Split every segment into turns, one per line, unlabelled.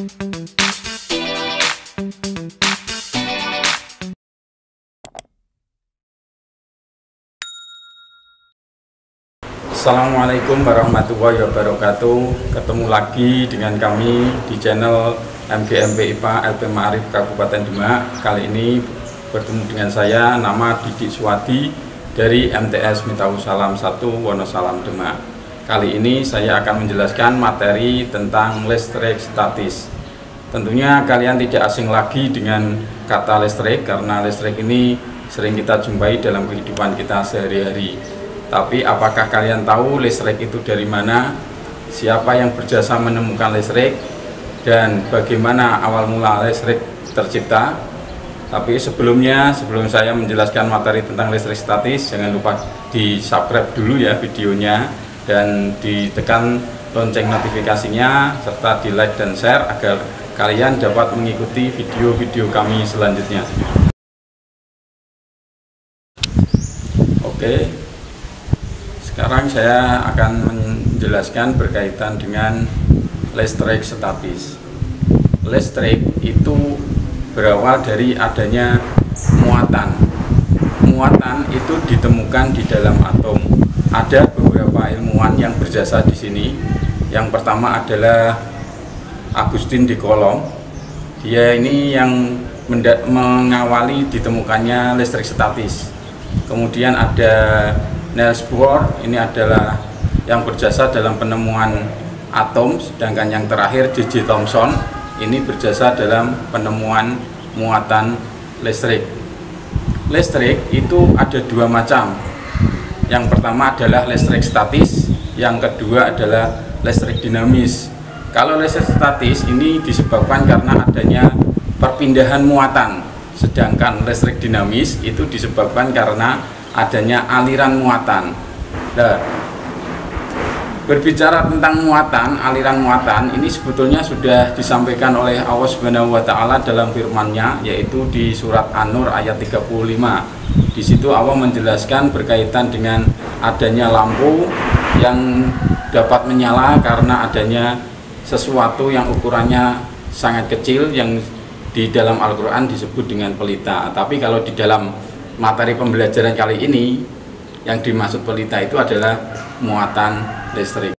Assalamualaikum warahmatullahi wabarakatuh. Ketemu lagi dengan kami di channel MGMP IPA LP Ma'arif Kabupaten Demak. Kali ini bertemu dengan saya, nama Didik Suwadi dari MTS Miftahul Salam 1 Wonosalam Demak. Kali ini saya akan menjelaskan materi tentang listrik statis. Tentunya kalian tidak asing lagi dengan kata listrik, karena listrik ini sering kita jumpai dalam kehidupan kita sehari-hari. Tapi apakah kalian tahu listrik itu dari mana? Siapa yang berjasa menemukan listrik? Dan bagaimana awal mula listrik tercipta? Tapi sebelum saya menjelaskan materi tentang listrik statis, jangan lupa di subscribe dulu ya videonya, dan ditekan lonceng notifikasinya, serta di like dan share agar kalian dapat mengikuti video-video kami selanjutnya. Oke. Sekarang saya akan menjelaskan berkaitan dengan listrik statis. Listrik itu berawal dari adanya muatan. Muatan itu ditemukan di dalam atom. Ada beberapa ilmuwan yang berjasa di sini. Yang pertama adalah Agustin de Coulomb. Dia ini yang mengawali ditemukannya listrik statis. Kemudian ada Niels Bohr, ini adalah yang berjasa dalam penemuan atom. Sedangkan yang terakhir J.J. Thomson, ini berjasa dalam penemuan muatan listrik. Listrik itu ada dua macam. Yang pertama adalah listrik statis, yang kedua adalah listrik dinamis. Kalau listrik statis ini disebabkan karena adanya perpindahan muatan, sedangkan listrik dinamis itu disebabkan karena adanya aliran muatan. Nah, berbicara tentang muatan, aliran muatan ini sebetulnya sudah disampaikan oleh Allah Subhanahu wa taala dalam firman-Nya, yaitu di surat An-Nur ayat 35. Di situ Allah menjelaskan berkaitan dengan adanya lampu yang dapat menyala karena adanya sesuatu yang ukurannya sangat kecil, yang di dalam Al-Qur'an disebut dengan pelita. Tapi kalau di dalam materi pembelajaran kali ini, yang dimaksud pelita itu adalah muatan listrik.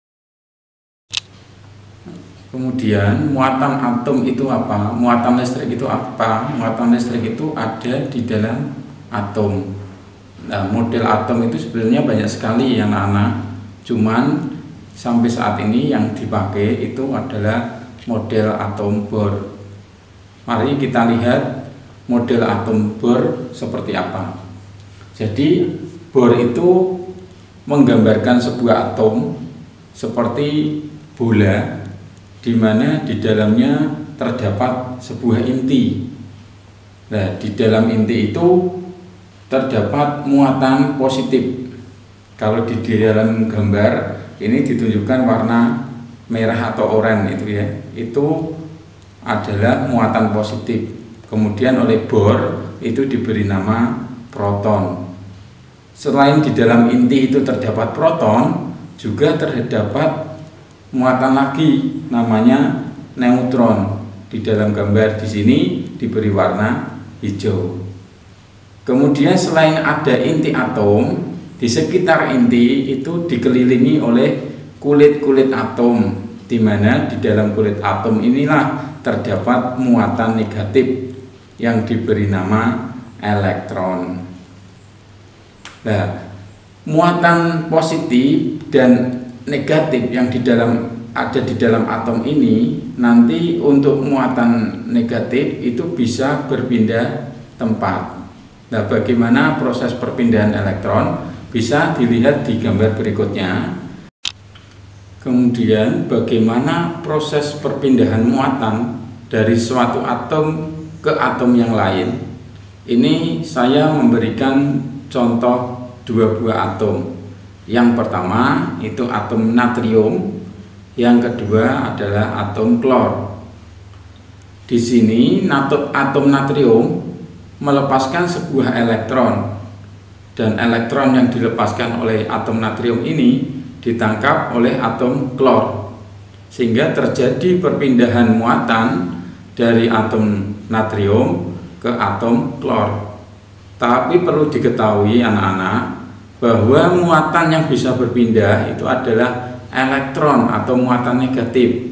Kemudian muatan atom itu apa? Muatan listrik itu apa? Muatan listrik itu ada di dalam atom. Nah, model atom itu sebenarnya banyak sekali yang anak-anak. Cuman sampai saat ini yang dipakai itu adalah model atom Bohr. Mari kita lihat model atom Bohr seperti apa. Jadi Bohr itu menggambarkan sebuah atom seperti bola, di mana di dalamnya terdapat sebuah inti. Nah, di dalam inti itu terdapat muatan positif. Kalau di dalam gambar ini ditunjukkan warna merah atau oranye itu ya, itu adalah muatan positif. Kemudian oleh Bohr itu diberi nama proton. Selain di dalam inti itu terdapat proton, juga terdapat muatan lagi namanya neutron. Di dalam gambar di sini diberi warna hijau. Kemudian selain ada inti atom, di sekitar inti itu dikelilingi oleh kulit-kulit atom, di mana di dalam kulit atom inilah terdapat muatan negatif yang diberi nama elektron. Nah, muatan positif dan negatif yang ada di dalam atom ini, nanti untuk muatan negatif itu bisa berpindah tempat. Nah, bagaimana proses perpindahan elektron bisa dilihat di gambar berikutnya. Kemudian bagaimana proses perpindahan muatan dari suatu atom ke atom yang lain. Ini saya memberikan contoh dua buah atom. Yang pertama itu atom natrium, yang kedua adalah atom klor. Di sini atom natrium melepaskan sebuah elektron, dan elektron yang dilepaskan oleh atom natrium ini ditangkap oleh atom klor. sehingga terjadi perpindahan muatan dari atom natrium ke atom klor. Tapi perlu diketahui anak-anak bahwa muatan yang bisa berpindah itu adalah elektron atau muatan negatif.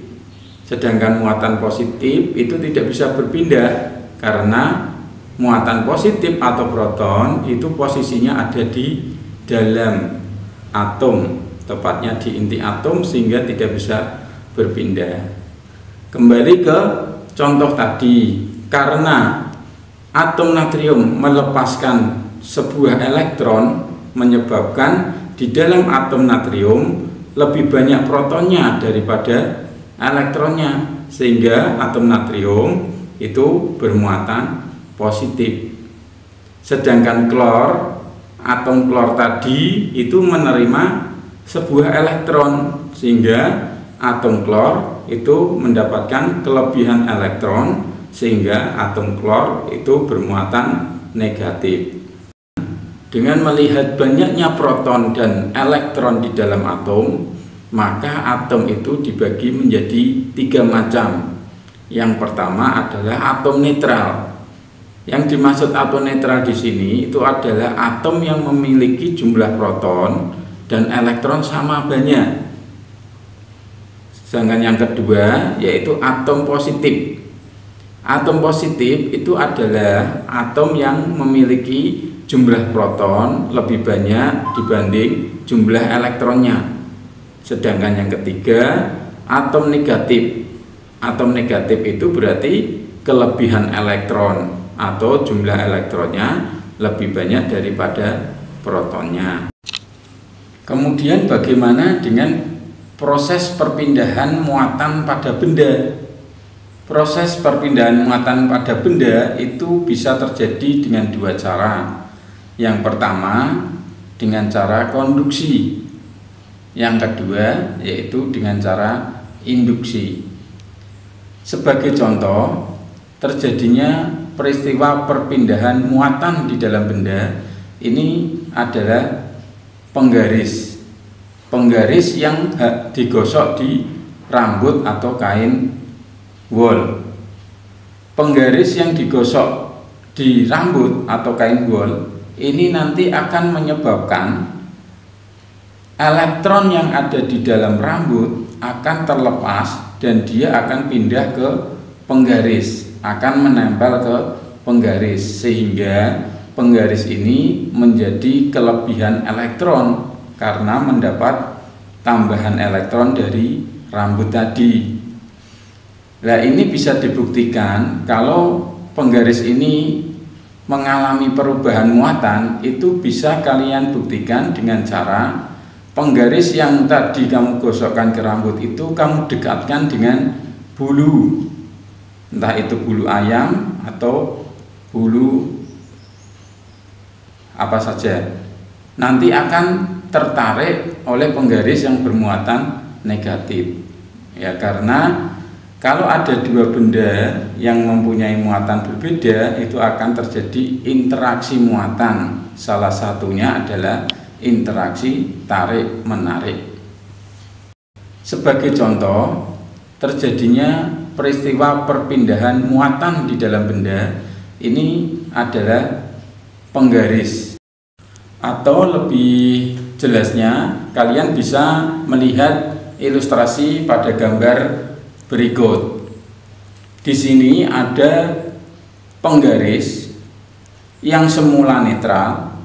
Sedangkan muatan positif itu tidak bisa berpindah karena muatan positif atau proton itu posisinya ada di dalam atom, tepatnya di inti atom, sehingga tidak bisa berpindah. Kembali ke contoh tadi, karena atom natrium melepaskan sebuah elektron menyebabkan di dalam atom natrium lebih banyak protonnya daripada elektronnya, sehingga atom natrium itu bermuatan positif. Sedangkan klor, atom klor tadi itu menerima sebuah elektron, sehingga atom klor itu mendapatkan kelebihan elektron, sehingga atom klor itu bermuatan negatif. Dengan melihat banyaknya proton dan elektron di dalam atom, maka atom itu dibagi menjadi 3 macam. Yang pertama adalah atom netral. Yang dimaksud atom netral di sini itu adalah atom yang memiliki jumlah proton dan elektron sama banyak. Sedangkan yang kedua yaitu atom positif. Atom positif itu adalah atom yang memiliki jumlah proton lebih banyak dibanding jumlah elektronnya. Sedangkan yang ketiga atom negatif. Atom negatif itu berarti kelebihan elektron atau jumlah elektronnya lebih banyak daripada protonnya. Kemudian bagaimana dengan proses perpindahan muatan pada benda? Proses perpindahan muatan pada benda itu bisa terjadi dengan 2 cara. Yang pertama dengan cara konduksi. Yang kedua yaitu dengan cara induksi. Sebagai contoh, terjadinya peristiwa perpindahan muatan di dalam benda ini adalah penggaris. Penggaris yang digosok di rambut atau kain wol. Penggaris yang digosok di rambut atau kain wol ini nanti akan menyebabkan elektron yang ada di dalam rambut akan terlepas dan dia akan pindah ke penggaris, akan menempel ke penggaris, sehingga penggaris ini menjadi kelebihan elektron karena mendapat tambahan elektron dari rambut tadi. Nah, ini bisa dibuktikan kalau penggaris ini mengalami perubahan muatan, itu bisa kalian buktikan dengan cara penggaris yang tadi kamu gosokkan ke rambut itu kamu dekatkan dengan bulu, entah itu bulu ayam atau bulu apa saja, nanti akan tertarik oleh penggaris yang bermuatan negatif. Ya, karena kalau ada 2 benda yang mempunyai muatan berbeda, itu akan terjadi interaksi muatan. Salah satunya adalah interaksi tarik-menarik. Sebagai contoh, terjadinya peristiwa perpindahan muatan di dalam benda ini adalah penggaris. Atau lebih jelasnya, kalian bisa melihat ilustrasi pada gambar berikut. Di sini ada penggaris yang semula netral,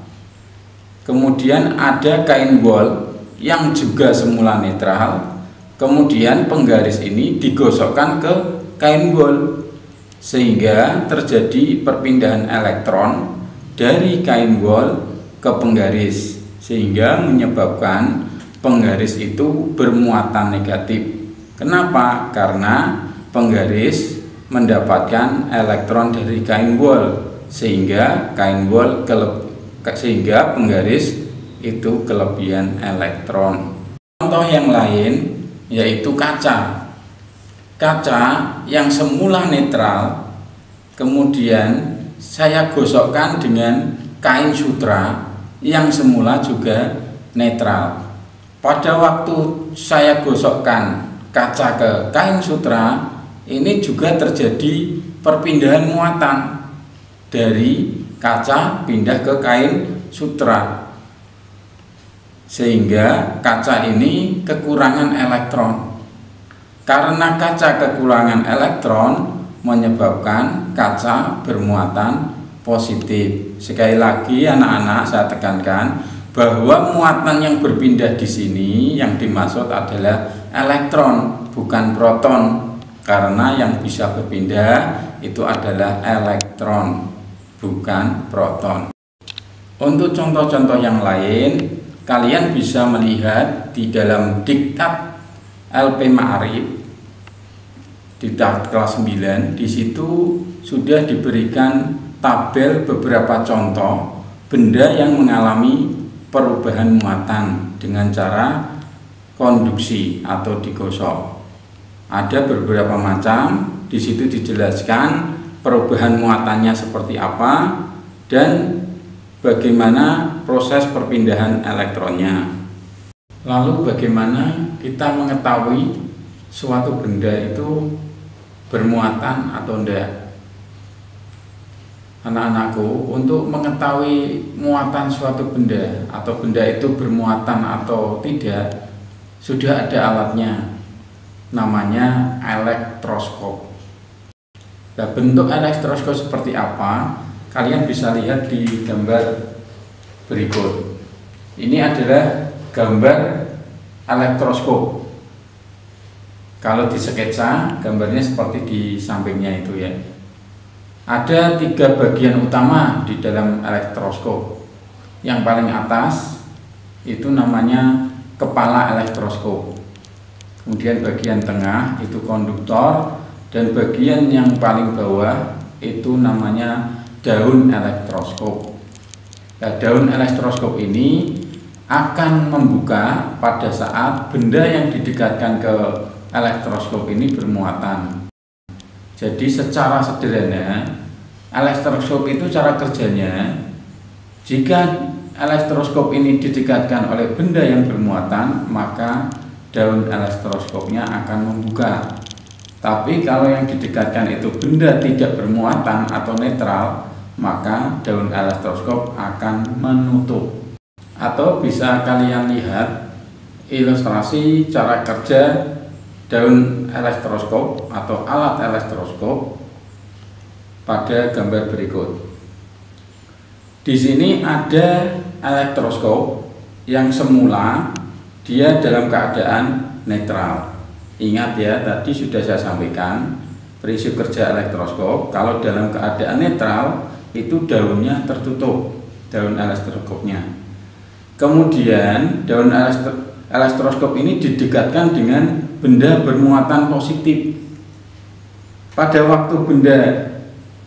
kemudian ada kain wol yang juga semula netral, kemudian penggaris ini digosokkan ke kain wol sehingga terjadi perpindahan elektron dari kain wol ke penggaris, sehingga menyebabkan penggaris itu bermuatan negatif. Kenapa? Karena penggaris mendapatkan elektron dari kain wol, sehingga penggaris itu kelebihan elektron. Contoh yang lain yaitu kaca. Kaca yang semula netral, kemudian saya gosokkan dengan kain sutra yang semula juga netral. Pada waktu saya gosokkan kaca ke kain sutra, ini juga terjadi perpindahan muatan dari kaca pindah ke kain sutra, sehingga kaca ini kekurangan elektron. Karena kaca kekurangan elektron menyebabkan kaca bermuatan positif. Sekali lagi anak-anak, saya tekankan bahwa muatan yang berpindah di sini yang dimaksud adalah elektron, bukan proton. Karena yang bisa berpindah itu adalah elektron, bukan proton. Untuk contoh-contoh yang lain, kalian bisa melihat di dalam diktat LP Ma'arif, diktat kelas 9, di situ sudah diberikan tabel beberapa contoh benda yang mengalami perubahan muatan dengan cara konduksi atau digosok. Ada beberapa macam, di situ dijelaskan perubahan muatannya seperti apa dan bagaimana proses perpindahan elektronnya. Lalu bagaimana kita mengetahui suatu benda itu bermuatan atau tidak? Anak-anakku, untuk mengetahui muatan suatu benda atau benda itu bermuatan atau tidak, sudah ada alatnya, namanya elektroskop. Nah, bentuk elektroskop seperti apa? Kalian bisa lihat di gambar berikut. Ini adalah gambar elektroskop. Kalau di sketsa, gambarnya seperti di sampingnya itu ya. Ada 3 bagian utama di dalam elektroskop. Yang paling atas itu namanya kepala elektroskop. Kemudian bagian tengah itu konduktor, dan bagian yang paling bawah itu namanya daun elektroskop. Nah, daun elektroskop ini akan membuka pada saat benda yang didekatkan ke elektroskop ini bermuatan. Jadi secara sederhana, elektroskop itu cara kerjanya, jika elektroskop ini didekatkan oleh benda yang bermuatan, maka daun elektroskopnya akan membuka. Tapi kalau yang didekatkan itu benda tidak bermuatan atau netral, maka daun elektroskop akan menutup. Atau bisa kalian lihat ilustrasi cara kerja daun elektroskop atau alat elektroskop pada gambar berikut. Di sini ada elektroskop yang semula dia dalam keadaan netral. Ingat ya, tadi sudah saya sampaikan prinsip kerja elektroskop. Kalau dalam keadaan netral itu daunnya tertutup, daun elektroskopnya. Kemudian daun elektroskop ini didekatkan dengan benda bermuatan positif. Pada waktu benda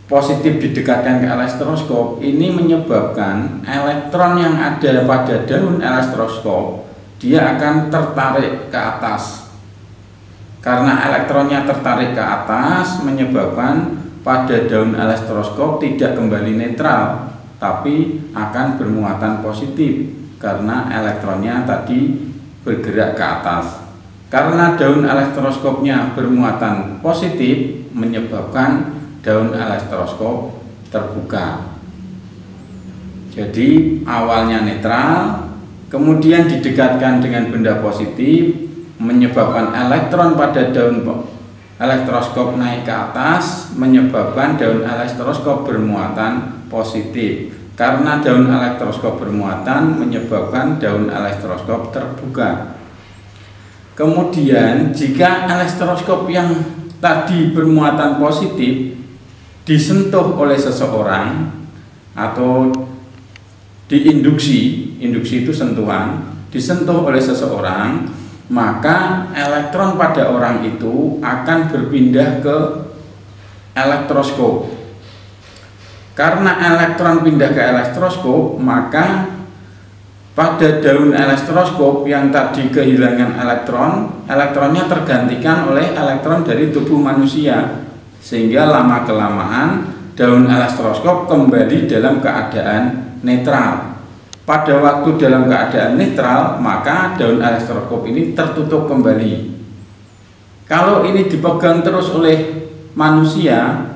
positif didekatkan ke elektroskop, ini menyebabkan elektron yang ada pada daun elektroskop dia akan tertarik ke atas. Karena elektronnya tertarik ke atas menyebabkan pada daun elektroskop tidak kembali netral, tapi akan bermuatan positif karena elektronnya tadi bergerak ke atas. Karena daun elektroskopnya bermuatan positif menyebabkan daun elektroskop terbuka. Jadi awalnya netral, kemudian didekatkan dengan benda positif, menyebabkan elektron pada daun elektroskop naik ke atas, menyebabkan daun elektroskop bermuatan positif. Karena daun elektroskop bermuatan menyebabkan daun elektroskop terbuka. Kemudian jika elektroskop yang tadi bermuatan positif disentuh oleh seseorang atau diinduksi, induksi itu sentuhan, disentuh oleh seseorang, maka elektron pada orang itu akan berpindah ke elektroskop. Karena elektron pindah ke elektroskop, maka pada daun elektroskop yang tadi kehilangan elektron, elektronnya tergantikan oleh elektron dari tubuh manusia, sehingga lama-kelamaan daun elektroskop kembali dalam keadaan netral. Pada waktu dalam keadaan netral, maka daun elektroskop ini tertutup kembali. Kalau ini dipegang terus oleh manusia,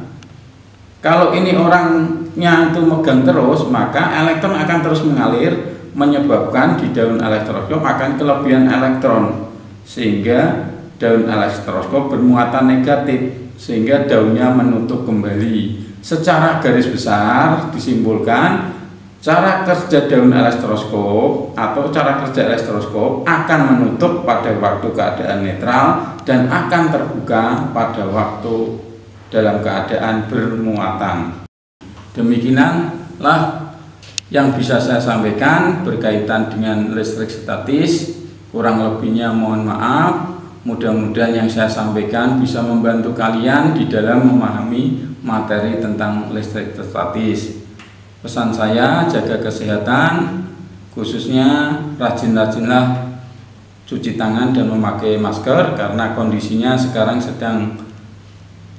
kalau ini orangnya itu megang terus, maka elektron akan terus mengalir, menyebabkan di daun elektroskop akan kelebihan elektron, sehingga daun elektroskop bermuatan negatif, sehingga daunnya menutup kembali. Secara garis besar disimpulkan, cara kerja daun elektroskop atau cara kerja elektroskop akan menutup pada waktu keadaan netral dan akan terbuka pada waktu dalam keadaan bermuatan. Demikianlah yang bisa saya sampaikan berkaitan dengan listrik statis. Kurang lebihnya mohon maaf. Mudah-mudahan yang saya sampaikan bisa membantu kalian di dalam memahami materi tentang listrik statis. Pesan saya, jaga kesehatan, khususnya rajin-rajinlah cuci tangan dan memakai masker, karena kondisinya sekarang sedang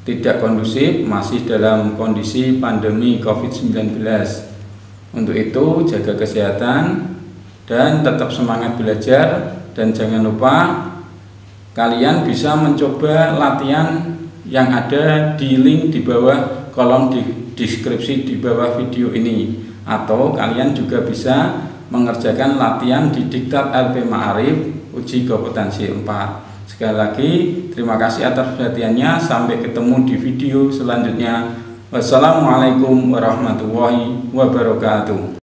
tidak kondusif, masih dalam kondisi pandemi COVID-19. Untuk itu jaga kesehatan dan tetap semangat belajar, dan jangan lupa kalian bisa mencoba latihan yang ada di link di bawah kolom deskripsi di bawah video ini, atau kalian juga bisa mengerjakan latihan di Diktat LP Ma'arif uji kompetensi 4. Sekali lagi terima kasih atas perhatiannya, sampai ketemu di video selanjutnya. Wassalamualaikum warahmatullahi wabarakatuh.